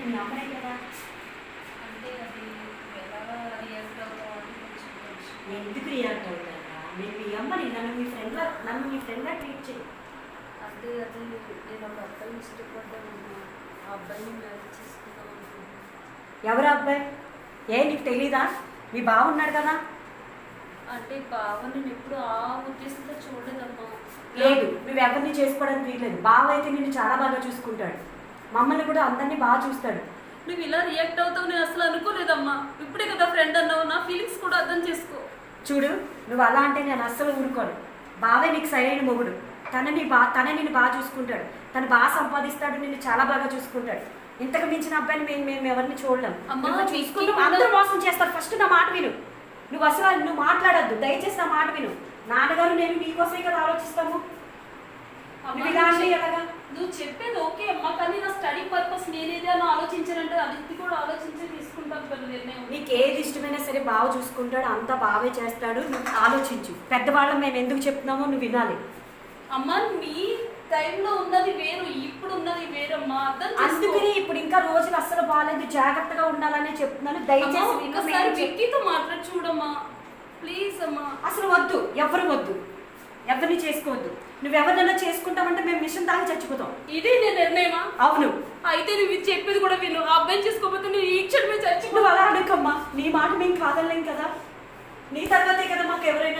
మీ అమ్మనే కదా. అంటే అది ఎలా రియాక్ట్ అవుతామని కొంచెం టెన్షన్. ఎందుకు రియాక్ట్ అవుతారా? నేను మీ అమ్మని నన్ను మీ ఫ్రెండ్లా ట్రీట్ చేయి. అంటే అది నేను ఒక అబ్బాయిని ఇష్టపడ్డాను. ఆ అబ్బాయిని మ్యారేజ్ చేసుకుందాం అనుకుంటున్నాను. ఎవరు అబ్బాయి? నీకు తెలీదా? మీ బావ ఉన్నాడు కదా. అంటే బావ నేను ఎప్పుడు ఆ ఉద్దేశంతో చూడలేదమ్మా. లేదు, నువ్వు ఎవరిని చేసుకోవడానికి వీల్లేదు. బావ అయితే నిన్ను చాలా బాగా చూసుకుంటాడు, మమ్మల్ని కూడా అందరినీ బాగా చూస్తాడు. నువ్వు ఇలా రియాక్ట్ అవుతావు నేను అసలు అనుకోలేదమ్మా. ఇప్పుడే కదా ఫ్రెండ్ అన్నావు, నా ఫీలింగ్స్ కూడా అర్థం చేసుకో. చూడు, నువ్వు అలా అంటే నేను అస్సలు ఊరుకోను. బావే నీకు సరైన మొగుడు. తనే నిన్ను బాగా చూసుకుంటాడు, తను బాగా సంపాదిస్తాడు, నిన్ను చాలా బాగా చూసుకుంటాడు. ఇంతకు మించిన అబ్బాయిని మేము ఎవరిని చూడలేం. చూసుకుంటాం, అందరూ మోసం చేస్తారు. ఫస్ట్ నా మాట విను. నువ్వు మాట్లాడద్దు, దయచేసి నా మాట విను. నాన్నగారు నేను నీకోసమే కదా ఆలోచిస్తాము. నువ్వు చెప్పేది ఓకే అమ్మా, కానీ నా స్టడీ పర్పస్ నేనేదే అని ఆలోచించానంటే అది కూడా ఆలోచించి తీసుకుంటాను కదా నిర్ణయం. నీకు ఏది ఇష్టమైనా సరే బాగా చూసుకుంటాడు, అంతా బావే చేస్తాడు. నువ్వు ఆలోచించు. పెద్దవాళ్ళం మేము ఎందుకు చెప్తున్నామో నువ్వు వినాలి. అమ్మా మీ టైంలో ఉన్నది వేరు, ఇప్పుడు ఉన్నది వేరమ్మా. అందుకని ఇప్పుడు ఇంకా రోజులు అస్సలు బాగాలేదు, జాగ్రత్తగా ఉండాలనే చెప్తున్నాను. దయచేసి ఒకసారి వ్యక్తితో మాట్లాడి చూడమ్మా ప్లీజ్ అమ్మా. అసలు వద్దు, ఎవరిని చేసుకోవద్దు. నువ్వెవరినైనా చేసుకుంటామంటే మేము మిషన్ దాకా చచ్చిపోతాం. ఇదే నీ నిర్ణయమా? అవును. అయితే నువ్వు చెప్పేది కూడా విను. ఆ అబ్బాయిని చేసుకోకపోతే నేను ఈ క్షణమే చచ్చిపో. అలా అడగమ్మా, నీ మాట మేము కాదలేం కదా. నీ తర్వాతే కదా మాకు ఎవరైనా